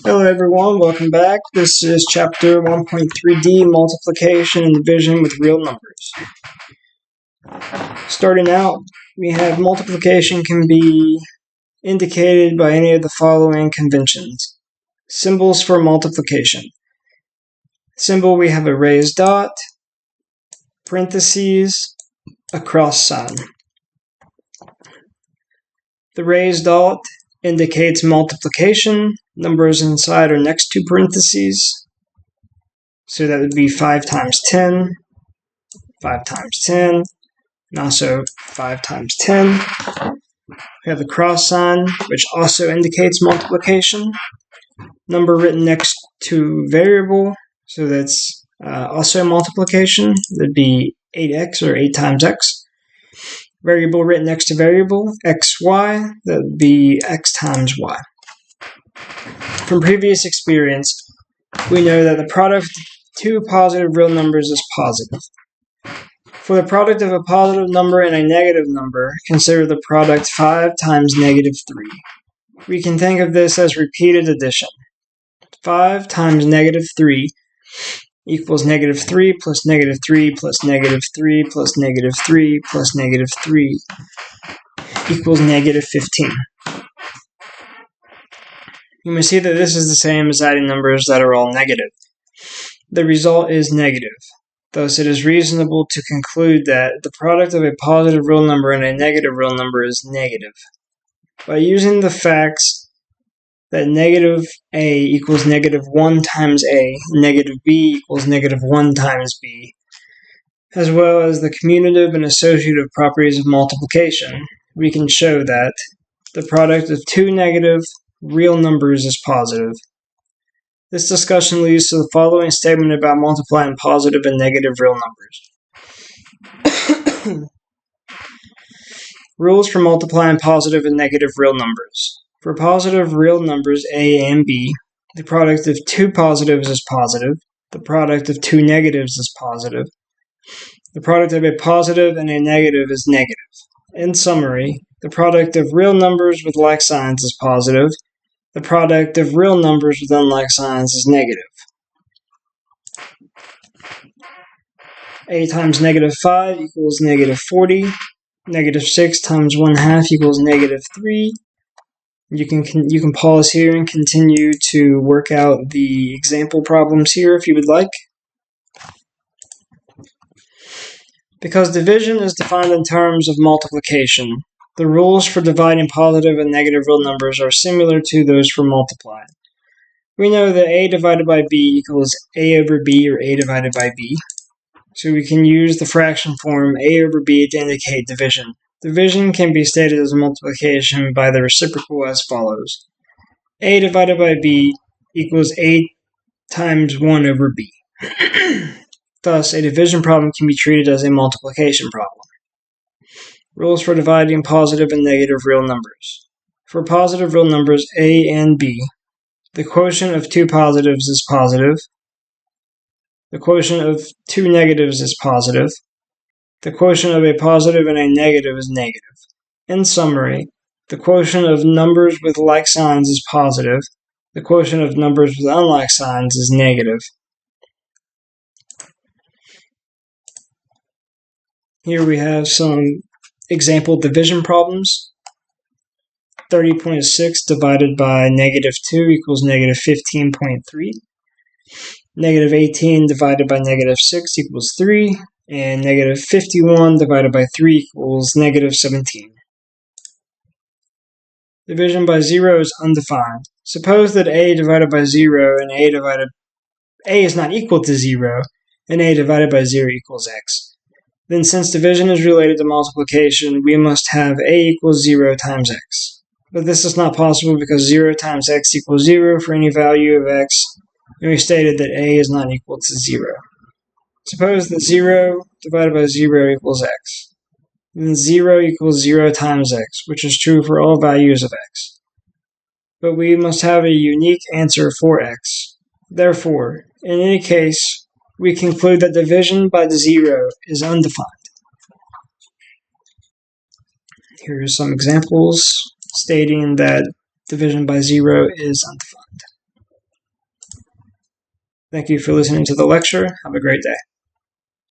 Hello everyone, welcome back. This is chapter 1.3D, multiplication and division with real numbers. Starting out, we have multiplication can be indicated by any of the following conventions. Symbols for multiplication. Symbol, we have a raised dot, parentheses, a cross sign. The raised dot indicates multiplication. Numbers inside are next to parentheses. So that would be 5 times 10, 5 times 10, and also 5 times 10. We have the cross sign, which also indicates multiplication. Number written next to variable, so that's also multiplication. That would be 8x or 8 times x. Variable written next to variable, xy, that would be x times y. From previous experience, we know that the product of two positive real numbers is positive. For the product of a positive number and a negative number, consider the product 5 times negative 3. We can think of this as repeated addition. 5 times negative 3 equals negative 3 plus negative 3 plus negative 3 plus negative 3 plus negative 3 equals negative 15. You may see that this is the same as adding numbers that are all negative. The result is negative. Thus, it is reasonable to conclude that the product of a positive real number and a negative real number is negative. By using the facts that negative a equals negative 1 times a, negative b equals negative 1 times b, as well as the commutative and associative properties of multiplication, we can show that the product of two negative real numbers is positive. This discussion leads to the following statement about multiplying positive and negative real numbers. Rules for multiplying positive and negative real numbers. For positive real numbers a and b, the product of two positives is positive, the product of two negatives is positive, the product of a positive and a negative is negative. In summary, the product of real numbers with like signs is positive, the product of real numbers with unlike signs is negative. A times negative 5 equals negative 40. Negative 6 times 1/2 equals negative 3. You can pause here and continue to work out the example problems here if you would like. Because division is defined in terms of multiplication, the rules for dividing positive and negative real numbers are similar to those for multiplying. We know that a divided by b equals a over b, or a divided by b. So we can use the fraction form a over b to indicate division. Division can be stated as multiplication by the reciprocal as follows. A divided by b equals a times 1 over b. Thus, a division problem can be treated as a multiplication problem. Rules for dividing positive and negative real numbers. For positive real numbers a and b, the quotient of two positives is positive, the quotient of two negatives is positive, the quotient of a positive and a negative is negative. In summary, the quotient of numbers with like signs is positive, the quotient of numbers with unlike signs is negative. Here we have some example division problems. 30.6 divided by negative 2 equals negative 15.3. Negative 18 divided by negative 6 equals 3. And negative 51 divided by 3 equals negative 17. Division by 0 is undefined. Suppose that a divided by 0 and a is not equal to 0, and a divided by 0 equals x. Then since division is related to multiplication, we must have a equals 0 times x. But this is not possible because 0 times x equals 0 for any value of x, and we stated that a is not equal to 0. Suppose that 0 divided by 0 equals x. Then 0 equals 0 times x, which is true for all values of x. But we must have a unique answer for x. Therefore, in any case, we conclude that division by 0 is undefined. Here are some examples stating that division by 0 is undefined. Thank you for listening to the lecture. Have a great day.